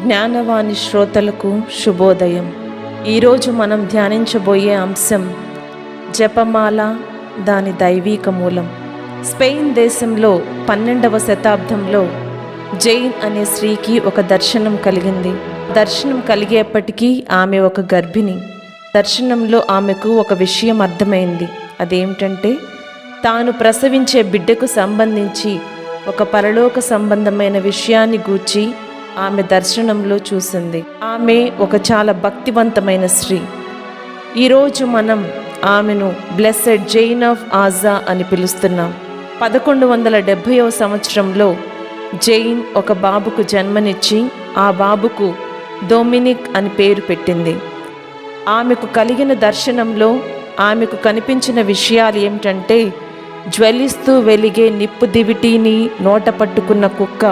జ్ఞానవాణి శ్రోతలకు శుభోదయం. ఈరోజు మనం ధ్యానించబోయే అంశం జపమాల, దాని దైవీక మూలం. స్పెయిన్ దేశంలో 12వ శతాబ్దంలో జైన్ అనే స్త్రీకి ఒక దర్శనం కలిగింది. దర్శనం కలిగేప్పటికీ ఆమె ఒక గర్భిణి. దర్శనంలో ఆమెకు ఒక విషయం అర్థమైంది. అదేమిటంటే, తాను ప్రసవించే బిడ్డకు సంబంధించి ఒక పరలోక సంబంధమైన విషయాన్ని గూర్చి ఆమె దర్శనంలో చూసింది. ఆమె ఒక చాలా భక్తివంతమైన స్త్రీ. ఈరోజు మనం ఆమెను బ్లెస్సెడ్ జైన్ ఆఫ్ ఆజా అని పిలుస్తున్నాం. 1170వ సంవత్సరంలో జైన్ ఒక బాబుకు జన్మనిచ్చి ఆ బాబుకు డొమినిక్ అని పేరు పెట్టింది. ఆమెకు కలిగిన దర్శనంలో ఆమెకు కనిపించిన విషయాలు ఏమిటంటే, జ్వలిస్తూ వెలిగే నిప్పు దివిటీని నోట పట్టుకున్న కుక్క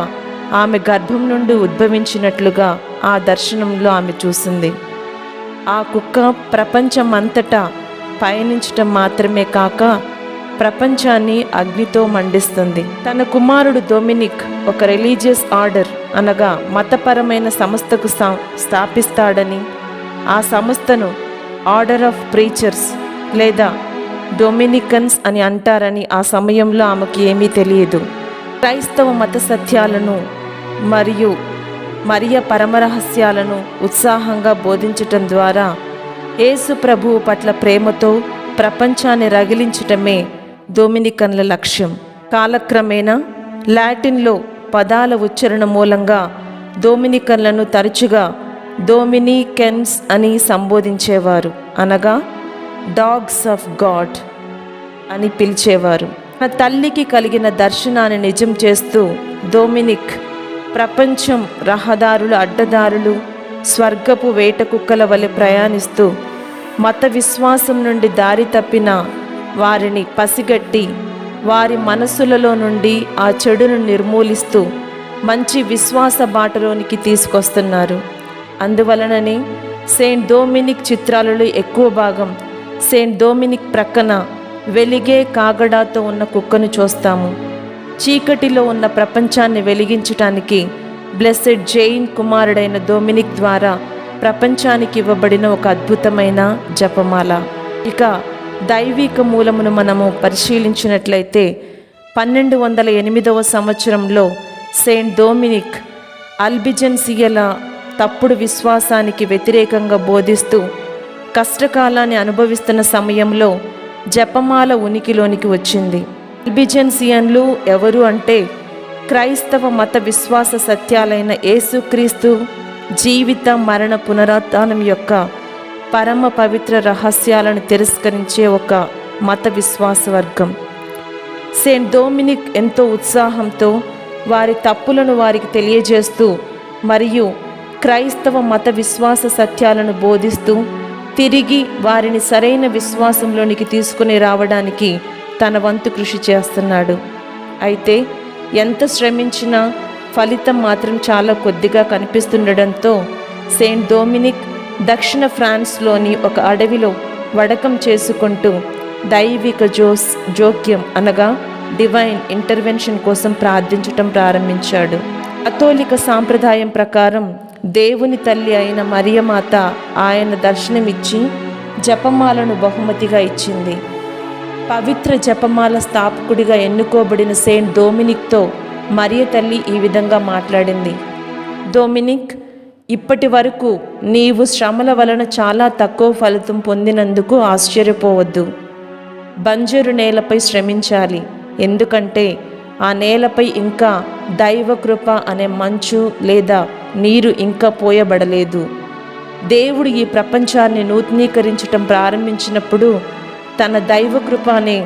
ఆమె గర్భం నుండి ఉద్భవించినట్లుగా ఆ దర్శనంలో ఆమె చూసింది. ఆ కుక్క ప్రపంచం అంతటా పయనించటం మాత్రమే కాక ప్రపంచాన్ని అగ్నితో మండిస్తుంది. తన కుమారుడు డొమినిక్ ఒక రిలీజియస్ ఆర్డర్ అనగా మతపరమైన సంస్థకు స్థాపిస్తాడని, ఆ సంస్థను ఆర్డర్ ఆఫ్ ప్రీచర్స్ లేదా డొమినికన్స్ అని అంటారని ఆ సమయంలో ఆమెకు ఏమీ తెలియదు. క్రైస్తవ మత సత్యాలను మరియు మరియ పరమరహస్యాలను ఉత్సాహంగా బోధించటం ద్వారా యేసు ప్రభువు పట్ల ప్రేమతో ప్రపంచాన్ని రగిలించటమే డొమినికన్ల లక్ష్యం. కాలక్రమేణా లాటిన్లో పదాల ఉచ్చారణ మూలంగా డొమినికన్లను తరచుగా డొమినికెన్స్ అని సంబోధించేవారు, అనగా డాగ్స్ ఆఫ్ గాడ్ అని పిలిచేవారు. తన తల్లికి కలిగిన దర్శనాన్ని నిజం చేస్తూ డొమినిక్ ప్రపంచం రహదారులు, అడ్డదారులు, స్వర్గపు వేట కుక్కల వలె ప్రయాణిస్తూ మత విశ్వాసం నుండి దారి తప్పిన వారిని పసిగట్టి వారి మనసులలో నుండి ఆ చెడును నిర్మూలిస్తూ మంచి విశ్వాస బాటలోనికి తీసుకొస్తున్నారు. అందువలననే సెయింట్ డొమినిక్ చిత్రాలలో ఎక్కువ భాగం సెయింట్ డొమినిక్ ప్రక్కన వెలిగే కాగడాతో ఉన్న కుక్కను చూస్తాము. చీకటిలో ఉన్న ప్రపంచాన్ని వెలిగించటానికి బ్లెస్సెడ్ జైన్ కుమారుడైన డొమినిక్ ద్వారా ప్రపంచానికి ఇవ్వబడిన ఒక అద్భుతమైన జపమాల. ఇక దైవిక మూలమును మనము పరిశీలించినట్లయితే 1208వ సంవత్సరంలో సెయింట్ డొమినిక్ అల్బిజెన్సియల తప్పుడు విశ్వాసానికి వ్యతిరేకంగా బోధిస్తూ కష్టకాలాన్ని అనుభవిస్తున్న సమయంలో జపమాల ఉనికిలోనికి వచ్చింది. అల్బిజెన్సియన్లు ఎవరు అంటే, క్రైస్తవ మత విశ్వాస సత్యాలైన యేసుక్రీస్తు జీవిత మరణ పునరుత్థానం యొక్క పరమ పవిత్ర రహస్యాలను తిరస్కరించే ఒక మత విశ్వాస వర్గం. సెయింట్ డొమినిక్ ఎంతో ఉత్సాహంతో వారి తప్పులను వారికి తెలియజేస్తూ మరియు క్రైస్తవ మత విశ్వాస సత్యాలను బోధిస్తూ తిరిగి వారిని సరైన విశ్వాసంలోనికి తీసుకుని రావడానికి తన వంతు కృషి చేస్తున్నాడు. అయితే ఎంత శ్రమించినా ఫలితం మాత్రం చాలా కొద్దిగా కనిపిస్తుండడంతో సెయింట్ డొమినిక్ దక్షిణ ఫ్రాన్స్లోని ఒక అడవిలో వడకం చేసుకుంటూ దైవిక జోక్యం అనగా డివైన్ ఇంటర్వెన్షన్ కోసం ప్రార్థించటం ప్రారంభించాడు. కథోలిక సాంప్రదాయం ప్రకారం దేవుని తల్లి అయిన మరియమాత ఆయన దర్శనమిచ్చి జపమాలను బహుమతిగా ఇచ్చింది. పవిత్ర జపమాల స్థాపకుడిగా ఎన్నుకోబడిన సెయింట్ డొమినిక్తో మరియ తల్లి ఈ విధంగా మాట్లాడింది: డొమినిక్, ఇప్పటి వరకు నీవు శ్రమల వలన చాలా తక్కువ ఫలితం పొందినందుకు ఆశ్చర్యపోవద్దు. బంజరు నేలపై శ్రమించాలి, ఎందుకంటే ఆ నేలపై ఇంకా దైవకృప అనే మంచు లేదా నీరు ఇంకా పోయబడలేదు. దేవుడు ఈ ప్రపంచాన్ని నూతనీకరించటం ప్రారంభించినప్పుడు తన దైవకృప అనే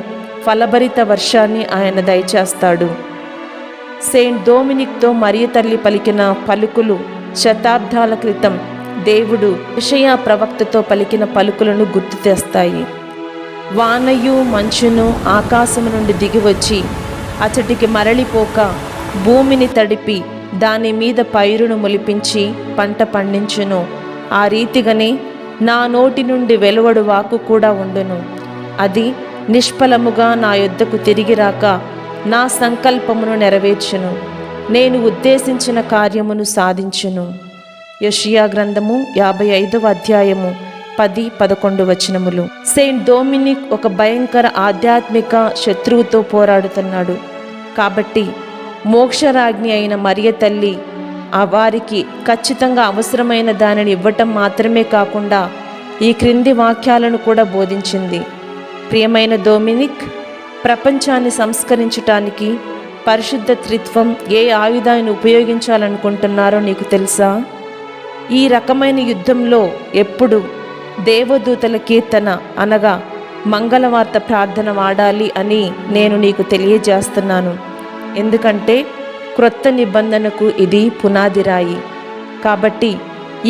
ఫలభరిత వర్షాన్ని ఆయన దయచేస్తాడు. సెయింట్ డొమినిక్తో మరియ తల్లి పలికిన పలుకులు శతాబ్దాల క్రితం దేవుడు యెషయా ప్రవక్తతో పలికిన పలుకులను గుర్తు తెస్తాయి. వానయు మంచును ఆకాశము నుండి దిగివచ్చి అతడికి మరలిపోక భూమిని తడిపి దాని మీద పైరును మొలిపించి పంట పండించును. ఆ రీతిగానే నా నోటి నుండి వెలువడు వాక్కు కూడా ఉండును. అది నిష్ఫలముగా నా యొద్దకు తిరిగి రాక నా సంకల్పమును నెరవేర్చును. నేను ఉద్దేశించిన కార్యమును సాధించును. యెషయా గ్రంథము 55వ అధ్యాయము 10-11 వచనములు. సెయింట్ డొమినిక్ ఒక భయంకర ఆధ్యాత్మిక శత్రువుతో పోరాడుతున్నాడు. కాబట్టి మోక్షరాజ్ఞి అయిన మరియ తల్లి వారికి ఖచ్చితంగా అవసరమైన దానిని ఇవ్వటం మాత్రమే కాకుండా ఈ క్రింది వాక్యాలను కూడా బోధించింది. ప్రియమైన డొమినిక్, ప్రపంచాన్ని సంస్కరించటానికి పరిశుద్ధ త్రిత్వం ఏ ఆయుధాన్ని ఉపయోగించాలనుకుంటున్నారో నీకు తెలుసా? ఈ రకమైన యుద్ధంలో ఎప్పుడు దేవదూతల కీర్తన అనగా మంగళవార్త ప్రార్థన వాడాలి అని నేను నీకు తెలియజేస్తున్నాను. ఎందుకంటే క్రొత్త నిబంధనకు ఇది పునాది రాయి. కాబట్టి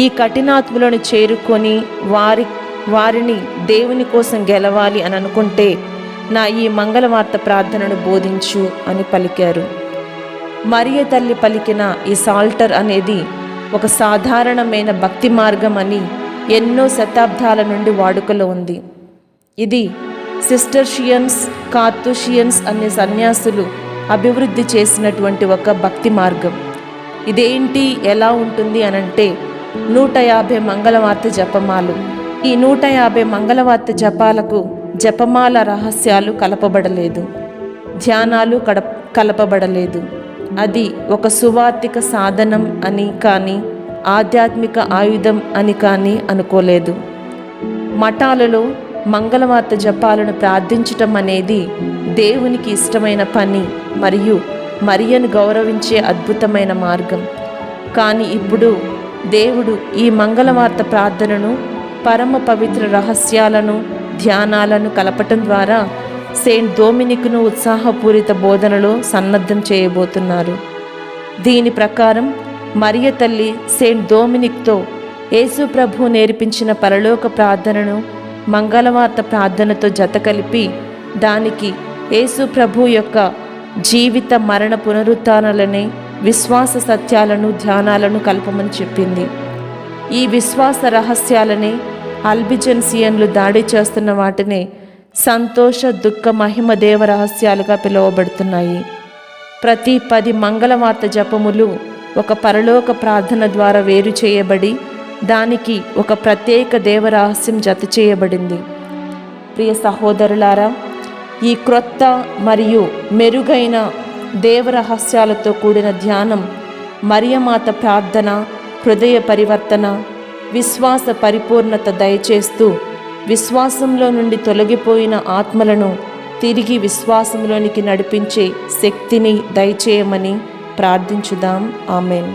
ఈ కఠినాత్ములను చేరుకొని వారిని దేవుని కోసం గెలవాలి అని అనుకుంటే నా ఈ మంగళవార్త ప్రార్థనను బోధించు అని పలికారు. మరియ తల్లి పలికిన ఈ సాల్టర్ అనేది ఒక సాధారణమైన భక్తి మార్గం అని ఎన్నో శతాబ్దాల నుండి వాడుకలో ఉంది. ఇది సిస్టర్షియన్స్, కార్తూషియన్స్ అనే సన్యాసులు అభివృద్ధి చేసినటువంటి ఒక భక్తి మార్గం. ఇదేంటి, ఎలా ఉంటుంది అనంటే 150 మంగళవార్త జపమాలు. ఈ 150 మంగళవార్త జపాలకు జపమాల రహస్యాలు కలపబడలేదు, ధ్యానాలు కలపబడలేదు. అది ఒక సువార్తిక సాధనం అని కానీ ఆధ్యాత్మిక ఆయుధం అని కానీ అనుకోలేదు. మఠాలలో మంగళవార్త జపాలను ప్రార్థించటం అనేది దేవునికి ఇష్టమైన పని మరియు మరియను గౌరవించే అద్భుతమైన మార్గం. కానీ ఇప్పుడు దేవుడు ఈ మంగళవార్త ప్రార్థనను పరమ పవిత్ర రహస్యాలను, ధ్యానాలను కలపటం ద్వారా సెయింట్ డొమినిక్ను ఉత్సాహపూరిత బోధనలో సన్నద్ధం చేయబోతున్నారు. దీని ప్రకారం మరియ తల్లి సెయింట్ డొమినిక్తో యేసు ప్రభు నేర్పించిన పరలోక ప్రార్థనను మంగళవార్త ప్రార్థనతో జత కలిపి దానికి యేసు ప్రభు యొక్క జీవిత మరణ పునరుత్థానాలనే విశ్వాస సత్యాలను, ధ్యానాలను కలపమని చెప్పింది. ఈ విశ్వాస రహస్యాలనే అల్బిజెన్సియన్లు దాడి చేస్తున్న వాటినే సంతోష, దుఃఖ, మహిమ దేవ రహస్యాలుగా పిలువబడుతున్నాయి. ప్రతి 10 మంగళవార్త జపములు ఒక పరలోక ప్రార్థన ద్వారా వేరు చేయబడి దానికి ఒక ప్రత్యేక దేవరహస్యం జత చేయబడింది. ప్రియ సహోదరులారా, ఈ క్రొత్త మరియు మెరుగైన దేవరహస్యాలతో కూడిన ధ్యానం మరియమాత ప్రార్థన, హృదయ పరివర్తన, విశ్వాస పరిపూర్ణత దయచేస్తూ విశ్వాసంలో నుండి తొలగిపోయిన ఆత్మలను తిరిగి విశ్వాసంలోనికి నడిపించే శక్తిని దయచేయమని ప్రార్థించుదాం. ఆమెన్.